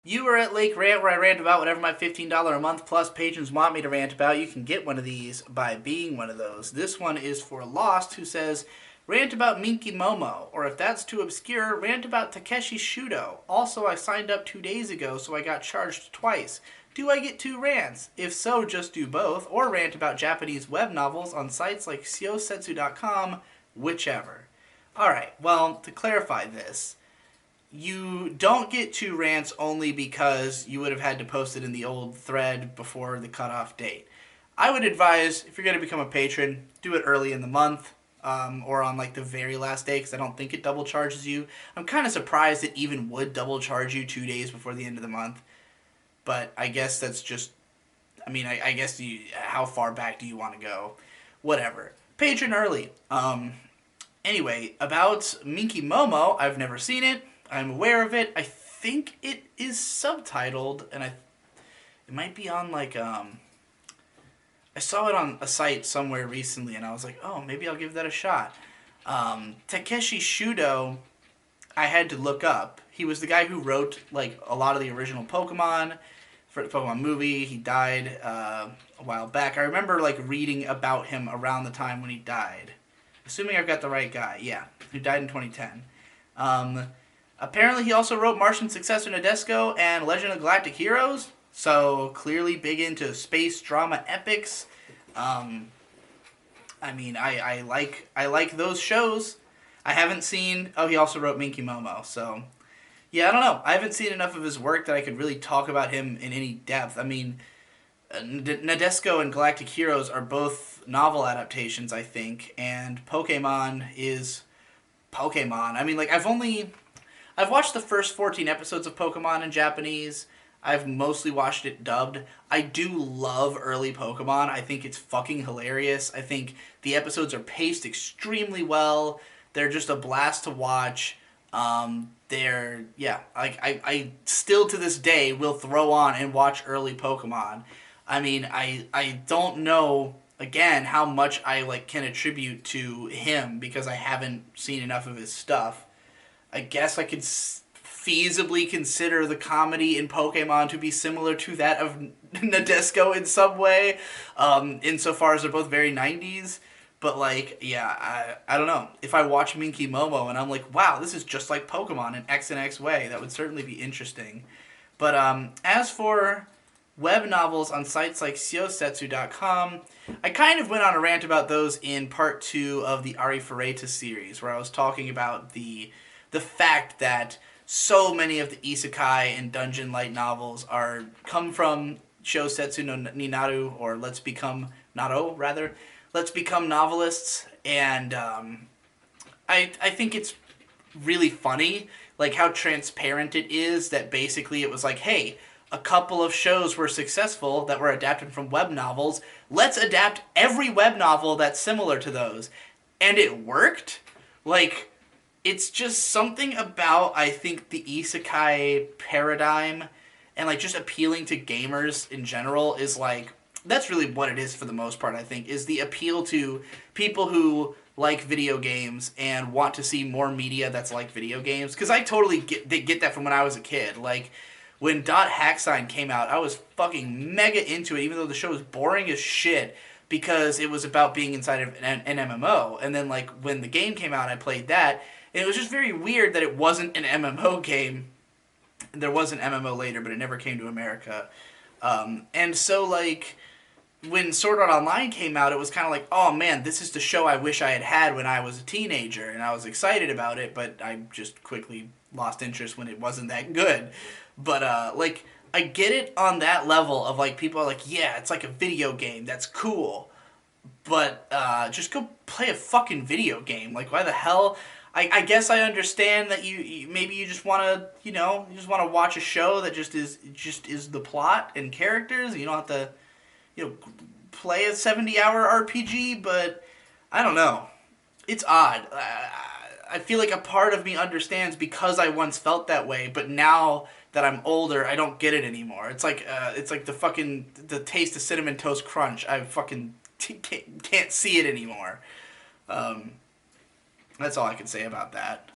You are at Lake Rant, where I rant about whatever my $15 a month plus patrons want me to rant about. You can get one of these by being one of those. This one is for Lost, who says, rant about Minky Momo, or if that's too obscure, rant about Takeshi Shudo. Also, I signed up 2 days ago, so I got charged twice. Do I get 2 rants? If so, just do both, or rant about Japanese web novels on sites like seosetsu.com, whichever. Alright, well, to clarify this, you don't get 2 rants only because you would have had to post it in the old thread before the cutoff date. I would advise, if you're going to become a patron, do it early in the month, or on like the very last day, because I don't think it double charges you. I'm kind of surprised it even would double charge you 2 days before the end of the month. But I guess that's just, I guess how far back do you want to go? Whatever. Patron early. Anyway, about Minky Momo, I've never seen it. I'm aware of it. I think it is subtitled, and it might be on like I saw it on a site somewhere recently, and I was like, oh, maybe I'll give that a shot. Takeshi Shudo, I had to look up. He was the guy who wrote like a lot of the original Pokemon for the Pokemon movie. He died a while back. I remember like reading about him around the time when he died. Assuming I've got the right guy, yeah, who died in 2010. Apparently he also wrote Martian Successor Nadesco and Legend of Galactic Heroes, so clearly big into space drama epics. I like those shows. I haven't seen... Oh, he also wrote Minky Momo, so... Yeah, I don't know. I haven't seen enough of his work that I could really talk about him in any depth. I mean, Nadesco and Galactic Heroes are both novel adaptations, I think, and Pokemon is Pokemon. I mean, like, I've watched the first 14 episodes of Pokemon in Japanese. I've mostly watched it dubbed. I do love early Pokemon. I think it's fucking hilarious. I think the episodes are paced extremely well. They're just a blast to watch. I still to this day will throw on and watch early Pokemon. I mean, I don't know, again, how much I like can attribute to him because I haven't seen enough of his stuff. I guess I could feasibly consider the comedy in Pokemon to be similar to that of Nadesco in some way, insofar as they're both very 90s. But, like, yeah, I don't know. If I watch Minky Momo and I'm like, wow, this is just like Pokemon in X and X way, that would certainly be interesting. But as for web novels on sites like seosetsu.com, I kind of went on a rant about those in part 2 of the Ari Ferreira series, where I was talking about the fact that so many of the isekai and dungeon light novels come from Shousetsu no Ninaru, or Let's Become Novelists, and I think it's really funny, like how transparent it is that basically it was like, hey, a couple of shows were successful that were adapted from web novels. Let's adapt every web novel that's similar to those. And it worked. Like, it's just something about, I think, the isekai paradigm and, like, just appealing to gamers in general is, like, that's really what it is for the most part, I think, is the appeal to people who like video games and want to see more media that's like video games. Because I totally get that from when I was a kid. Like, when Dot Hack Sign came out, I was fucking mega into it, even though the show was boring as shit, because it was about being inside of an MMO. And then, like, when the game came out, I played that, and it was just very weird that it wasn't an MMO game. There was an MMO later, but it never came to America. And so, like, when Sword Art Online came out, it was kind of like, oh man, this is the show I wish I had had when I was a teenager, and I was excited about it, but I just quickly lost interest when it wasn't that good. But, like, I get it on that level of, like, people are like, yeah, it's like a video game, that's cool, but just go play a fucking video game. Like, why the hell? I guess I understand that you maybe you just want to, you just want to watch a show that just is the plot and characters, and you don't have to, play a 70-hour RPG, but I don't know. It's odd. I feel like a part of me understands because I once felt that way, but now that I'm older, I don't get it anymore. It's like the taste of Cinnamon Toast Crunch. I fucking can't see it anymore. That's all I can say about that.